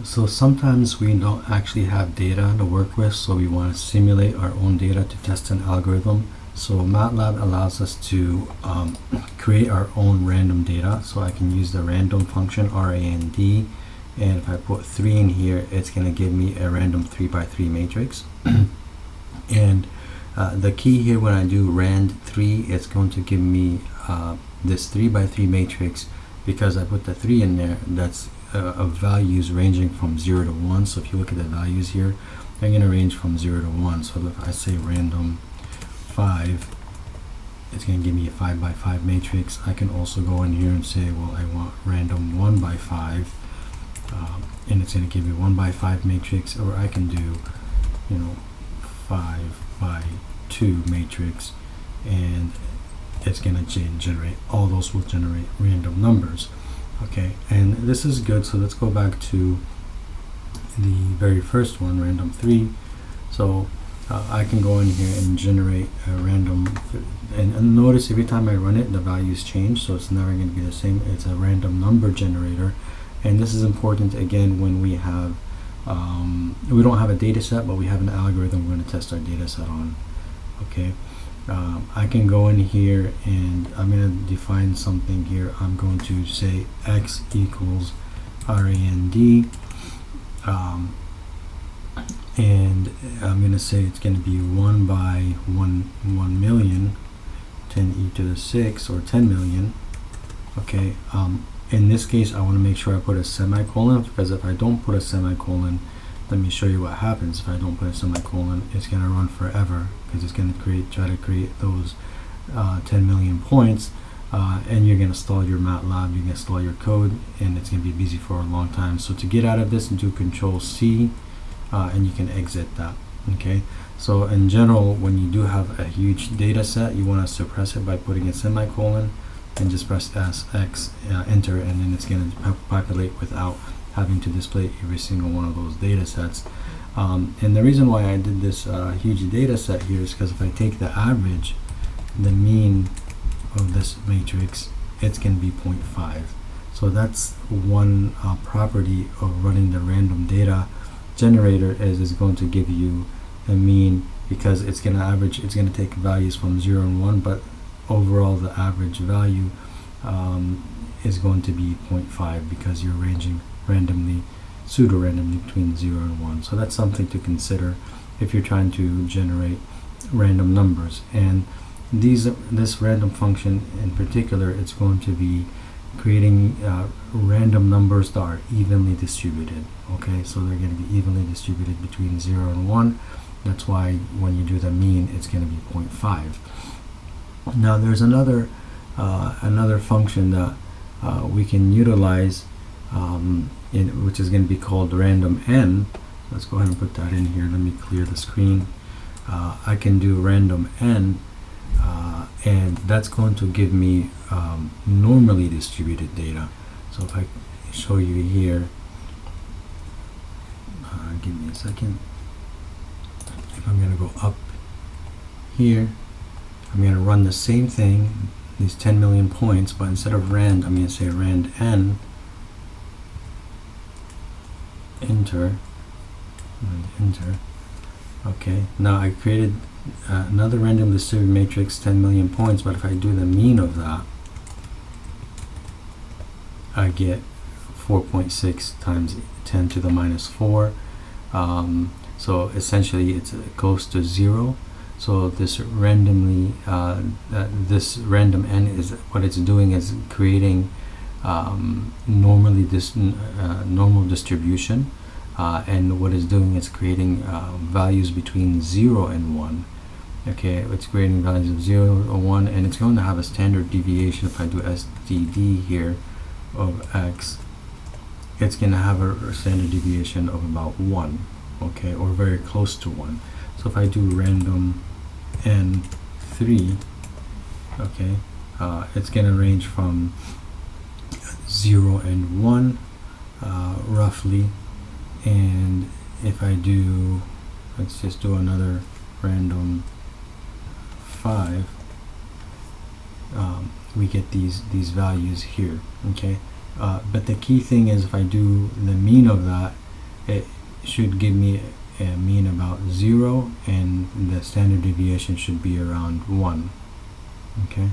So sometimes we don't actually have data to work with, so we want to simulate our own data to test an algorithm. So MATLAB allows us to create our own random data. So I can use the random function, RAND, and if I put 3 in here, it's going to give me a random 3 by 3 matrix. And the key here, when I do rand3, it's going to give me this 3 by 3 matrix, because I put the 3 in there. That's of values ranging from 0 to 1. So if you look at the values here, they're going to range from 0 to 1. So if I say random 5, it's going to give me a 5 by 5 matrix. I can also go in here and say, well, I want random 1 by 5, and it's going to give me 1 by 5 matrix. Or I can do, 5 by 2 matrix, and it's going to generate, all those will generate random numbers. Okay, and this is good. So let's go back to the very first one, random 3. So I can go in here and generate a random, and notice every time I run it, the values change, so it's never going to be the same. It's a random number generator, and this is important again when we have we don't have a data set, but we have an algorithm we're going to test our data set on. Okay, I can go in here and I'm going to define something here. I'm going to say x equals RAND, and I'm going to say it's going to be 1 by 1 million, 10e to the 6, or 10 million. Okay, in this case, I want to make sure I put a semicolon, because if I don't put a semicolon, let me show you what happens. If I don't put a semicolon, it's going to run forever, because it's going to try to create those 10 million points, and you're going to stall your MATLAB, you're going to stall your code, and it's going to be busy for a long time. So to get out of this, do Control-C, and you can exit that. Okay, so in general, when you do have a huge data set, you want to suppress it by putting a semicolon, and just press SX, enter, and then it's going to populate without having to display every single one of those data sets. And the reason why I did this huge data set here is because if I take the average, the mean of this matrix, it's going to be 0.5. So that's one property of running the random data generator, is going to give you a mean, because it's going to average, it's going to take values from 0 and 1, but overall the average value is going to be 0.5, because you're ranging randomly, pseudo-randomly between 0 and 1. So that's something to consider if you're trying to generate random numbers. And this random function in particular, it's going to be creating random numbers that are evenly distributed. Okay, so they're going to be evenly distributed between 0 and 1. That's why when you do the mean, it's going to be 0.5. Now there's another function that we can utilize, which is going to be called random n. Let's go ahead and put that in here. Let me clear the screen. I can do random n, and that's going to give me normally distributed data. So if I show you here, give me a second. If I'm going to go up here, I'm going to run the same thing, these 10 million points, but instead of rand, I'm going to say rand n, enter, and enter. Okay, now I created another random distributed matrix, 10 million points, but if I do the mean of that, I get 4.6 times 10 to the minus 4. So essentially it's close to 0. So this randomly, this random n, is what it's doing is creating normal distribution, and what it's doing is creating values between 0 and 1. Okay, it's creating values of 0 or 1, and it's going to have a standard deviation. If I do SDD here of x, it's going to have a standard deviation of about 1, okay, or very close to 1. So if I do random n3, okay, it's going to range from 0 and 1 roughly. And if I do, let's just do another random 5, we get these values here. Okay, but the key thing is, if I do the mean of that, it should give me a mean about 0, and the standard deviation should be around 1. Okay.